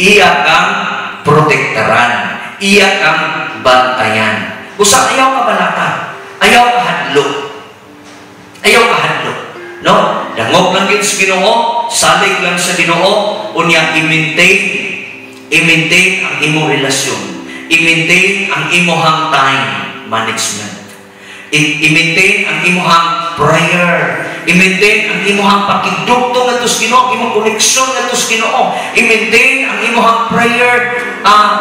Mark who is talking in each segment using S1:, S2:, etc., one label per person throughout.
S1: iya kang protektaran, iya kang bantayan. Usa ayaw ka balaka, ayaw ka hadlok. Ayaw ka hadlok. No? Dangog lang yun sa Ginoo, salig lang sa Ginoo, unya i-maintain ang imong relasyon. I-maintain ang imong time management. I-maintain ang imong prayer. I-maintain ang imong pakigdugtong ngadto sa Ginoo, imong koneksyon ngadto sa Ginoo. I-maintain ang imong prayer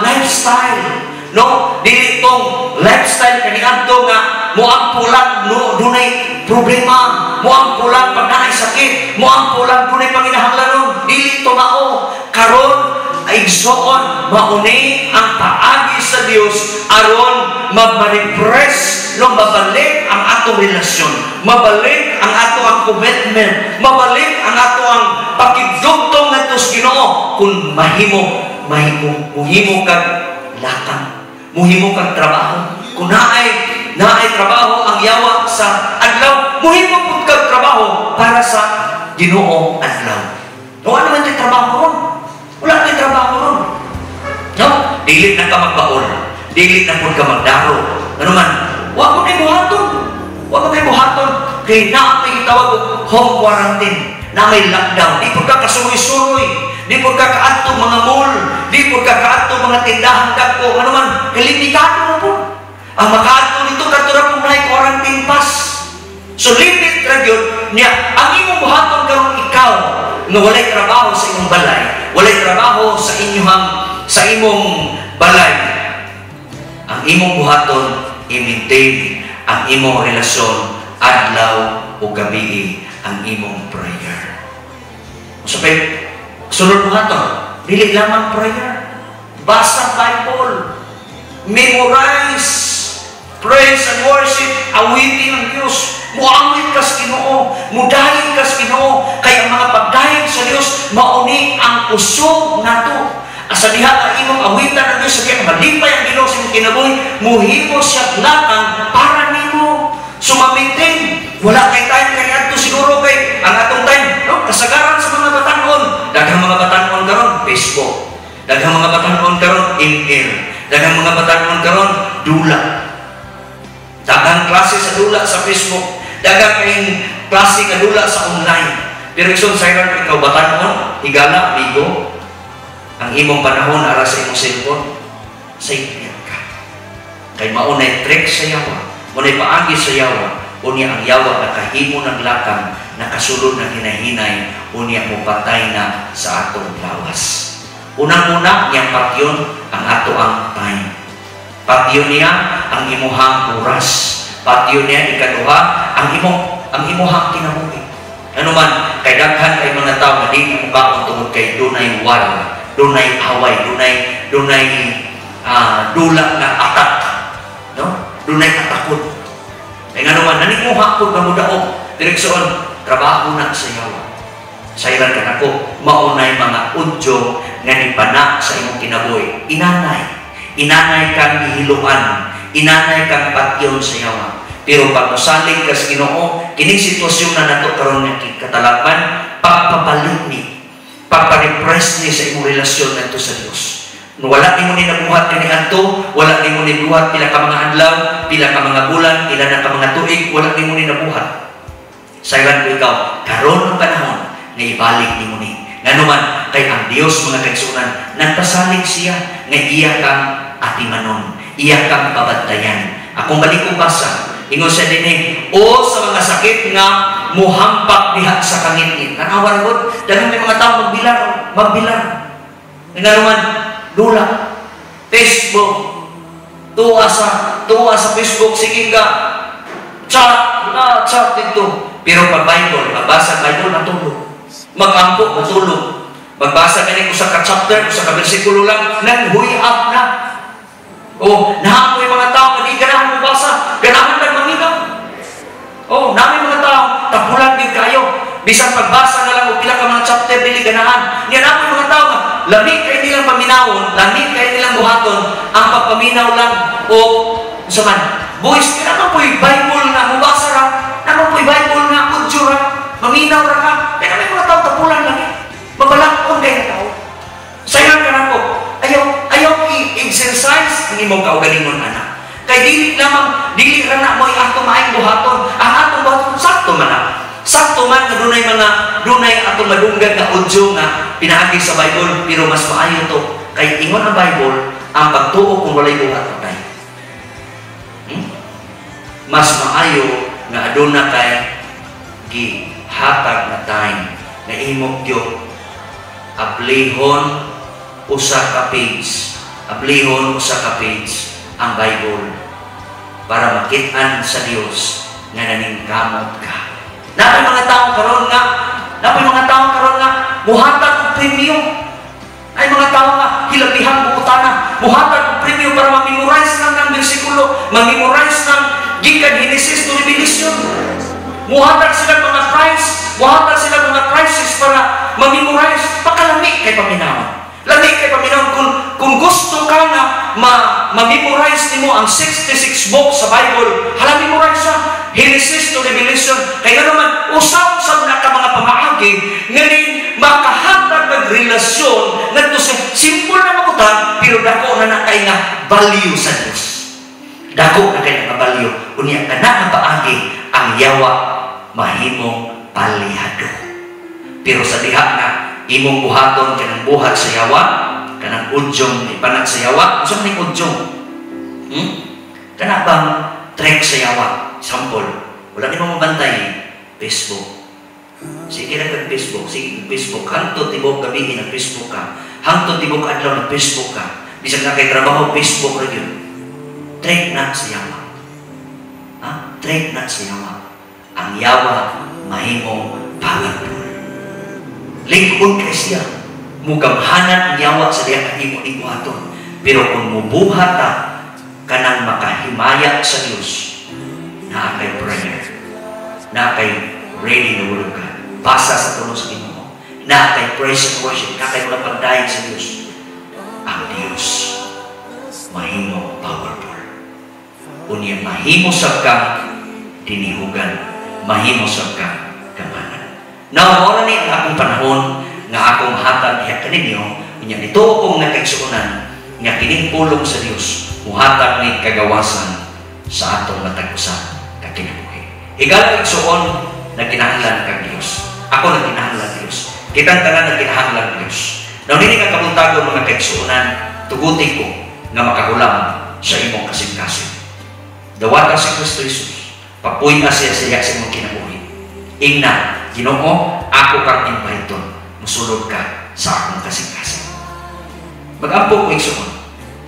S1: lifestyle. No, dili tong lifestyle kaniadto nga moampo lang dunay problema, moampo lang pag naay sakit, moampo lang dunay panginahanglanon. Dili to mao. Karon ay igsoon mauni ang paagi sa Dios aron ma-refresh, no, mabalik ang atong relasyon, mabalik ang ato ang commitment, mabalik ang ato ang pakigdugtong ngadto sa Ginoo. Kung muhimo kag lakang, muhimo kag trabaho. Kung naay trabaho ang yawa sa adlaw, muhimo pud kag trabaho para sa Ginoo adlaw. No, ano man trabaho ron? Wala tayong trabaho ron. No? Dili na ka magbaon. Dili na pud ka magdaro. Ano man? Huwag mo kayo buhaton. Huwag mo kayo buhaton. Kaya naapay tawag home quarantine. Na may lockdown. Di pud ka kasuloy-suloy. Di pud ka kaadto mga mall. Di pud ka kaadto mga tindahan dako. Ano man? Kalimitado mo po. Ang makaadto dito katura pong may quarantine pass. So limit ra gyud niya. Ang imong buhaton karon ikaw nga walay trabaho sa imong balay, walay trabaho sa imong balay. Ang imong buhaton i-maintain ang imong relasyon adlaw o gabi, ang imong prayer. Usapay sunod buhaton, dili lamang prayer, basa Bible, memorize, praise and worship, awitin ang Diyos. Muawit ka sa Ginoo, mudahin ka sa Ginoo, kaya mga pagdahin sa Diyos, mauni ang usog nato. Asa diha ang imong awitan ang Diyos, kaya malipay ang Ginoo sa imong kinabuhi, muhimo siya lakang para nimo. Sumamintin, wala kay time kay adto siguro kay ang atong time, no? Kasagaran sa mga batanon, daghang mga batanon karon Facebook, daghang mga batanon karon email, daghang mga batanon karon dula. Daghang klase sa dula sa Facebook, daghang kayong klase nga dula sa online. Pero ikson sayang ikaw batanon, higala, bigo, ang imong panahon ara sa imong cellphone, safe ka. Kay maunay trick sa yawa, maunay paagi sa yawa, unya ang yawa nakahimo ng lakang, nakasulod ng hinahinay, unya mo patay na sa atong lawas. Unang-una, niyang patyon ang ato ang time. Patyon niya ang imuhang oras. Patyon niya ikaduha ang imuhang kinabuhi. Ano man, kay daghan kay mga tao na di mukaon tungod kay dunay war, dunay away, dunay dula na atak, no? Dunay atakod. Kay nga naman nanimuha pud nga mudaog direksyon trabaho na sa yawa. Sayran ka nako, maunay mga udyo nga nipana sa imong kinabuhi. Inanay kang ihiluan, inanay kang patyon sa yawa. Pero pag musalig ka sa Ginoo, kining sitwasyon na nato karon nga katalakman, pagpabalik ni, pagpa-refresh ni sa imong relasyon nato sa Dios. Wala ni mo ni nabuhat kani adto, wala ni mo ni buhat pila ka mga adlaw, pila ka mga bulan, pila na ka mga tuig, wala ni mo ni nabuhat. Sayran ko ikaw, karon ang panahon nga ibalik ni mo ni. Nganuman kay ang Dios mga kaigsuonan, nagpasalig siya nga iya kang atimanon, iya kang pabantayan. Akong balik ko basa, ingon siya dinhi, o sa mga sakit nga muhampak diha sa kangit-ngit. Tanawan gud, daghang may mga tawo magbilar. Nganuman dula, Facebook, tuwa sa Facebook, sige ka, chat dito. Pero pag Bible, magbasa Bible, matulog. Mag-ampo, matulog. Magbasa ka niyo sa ka-chapter, sa ka-versikulo lang, nag-huy-up na. O, nahamoy mga tao, hindi ganahan magbasa, ganahan na maminaw. O, namin mga tao, tapulan din kayo. Bisan pagbasa na lang, o pila ka mga chapter, dili ganahan. Yan namin mga tao, lamig kayo nilang paminawon, lamig kayo nilang buhaton, ang pagpaminaw lang, o, saman, boys, kaya po'y Bible na, mabasa ra, naman po'y Bible na, udyo ra, maminaw ra ka, kaya may mga tao, tapulan lang eh. Mabalakon kayo na tao. Sayang ka na po. Kay dili ra na mo'y ato maayong buhaton. Ang atong buhaton sakto man na. Sakto man nga dunay atong madunggan nga audio nga pinaagi sa Bible, pero mas maayo to kay ingon ang Bible ang pagtuo kung walay buhat patay. Mas maayo nga aduna kay gihatag na time na imong gyud ablihon usa ka page. Ablihon usa ka page ang Bible para makit-an sa Dios nga naningkamot ka. Napay mga taong karon nga muhatag og premium. Ay mga tao nga hilabihang buutana, muhatag og premium para ma-memorize lang ng bersikulo, ma-memorize ng gikan Genesis to Revelation. Muhatag sila mga prize, muhatag sila mga prizes para ma-memorize. Pakalami kay paminawan. Lami kay paminawan kung gusto ka nga ma-memorize nimo ang 66 books sa Bible, hala memorize siya. Genesis to Revelation. Kaya naman, usap-usap na ka mga pamaagi, ngayon makahatag ng relasyon na ito simple na makutag, pero dako na nakay nga value sa Diyos. Dako na kay nga value. Unya ka na ang paagi, ang yawa mahimong palihado. Pero sa diha na, imong buhaton kanang buhat sa yawa, kanang udyong ipanag sa yawa. Gusto mo ng udyong? Kana bang trek sa yawa? Sample, wala ni mo mabantay. Facebook. Sige na kag-Facebook. Sige Facebook. Hangtod tibok gabi nag-Facebook ka. Hangtod tibok adlaw nag-Facebook ka. Bisag na kay trabaho, Facebook ra yun. Trek na sa yawa. Trek na sa yawa. Ang yawa mahimong powerful. Lingkod kay siya. Mugamhanan ang yawa sa diya kahimo ni buhaton. Pero kung mubuhat ka kanang makahimaya sa Dios, na kay prayer, na kay ready na wala ka, basa sa tulong sa Ginoo, na kay praise and worship, na kay mga pagdayon sa Diyos, ang Diyos mahimo powerful. Unya mahimo sa ka dinihugan, mahimo sa ka kamanan. Now, wala ni ang akong panahon nga akong hatag diha kaninyo, unya nito akong nakaigsuonan nga kining pulong sa Dios, muhatag ni kagawasan sa atong matag-usan kinabuhi. Higala igsuon na kinahanglan kang Dios. Ako na kinahanglan Dios. Kitang tanan na kinahanglan Dios. Now nini nga kabuntagon mga kaigsuonan, tugutin ko nga makahulam sa imong kasing-kasing. Dawata si Kristo Jesus. Papuy na siya sa imong kinabuhi. Ingna, Ginoo, ako kang inviton. Musulod ka sa akong kasing-kasing. Mag-ampo ko igsuon.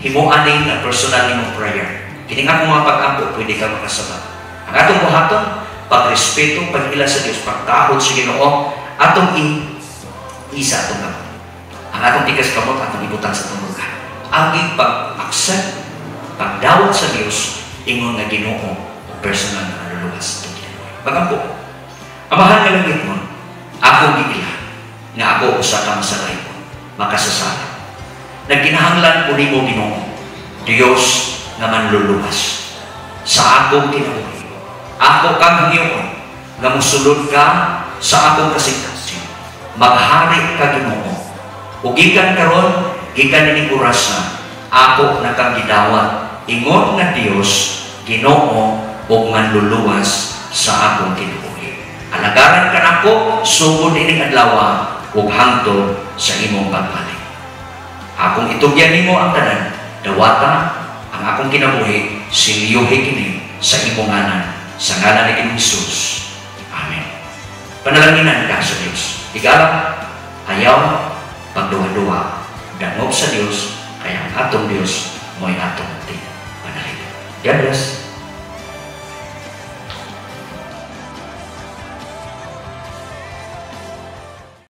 S1: Himuanin na personal nimong prayer. Kining akong mga pag-ampo, pwede ka makasabat. Ang atong buhaton, pagrespeto, pag-ila sa Diyos, pagtahod sa Ginoo, atong isa atong gamot. Ang atong tikas kamot, atong ibutan sa itong lugar. Ang pag-accept, pagdawat sa Diyos, ingon nga Ginoo, personal na naluluwas sa itong Ginoo. Bagampo, amahan nga langit mo, ako giila, nga ako usa ka masalay mo, makasasala. Nagkinahanglan ko ni mo Ginoo, Diyos nga manluluwas sa akong kinabuhi. Ako kang Ginoo nga musulod ka sa akong kasing-kasing. Maghari ka Ginoo. Ug gikan karon, gikan ni oras na ako na kang gidawat. Ingon nga Dios, Ginoo ug manluluwas sa akong kinabuhi. Alagaran ka nako sugod ining adlaw ug hangtod sa imong pagbalik. Akong itugyan nimo ang tanan, dawata ang akong kinabuhi, silyohi kini sa imong ngalan. Sa ngalan ni King Jesus. Amen. Panalanginan ka sa Diyos. Igala, ayaw, pagduwa-duwa, dangog sa Diyos, kaya ang atong Diyos mo'y atong panalangin. God bless.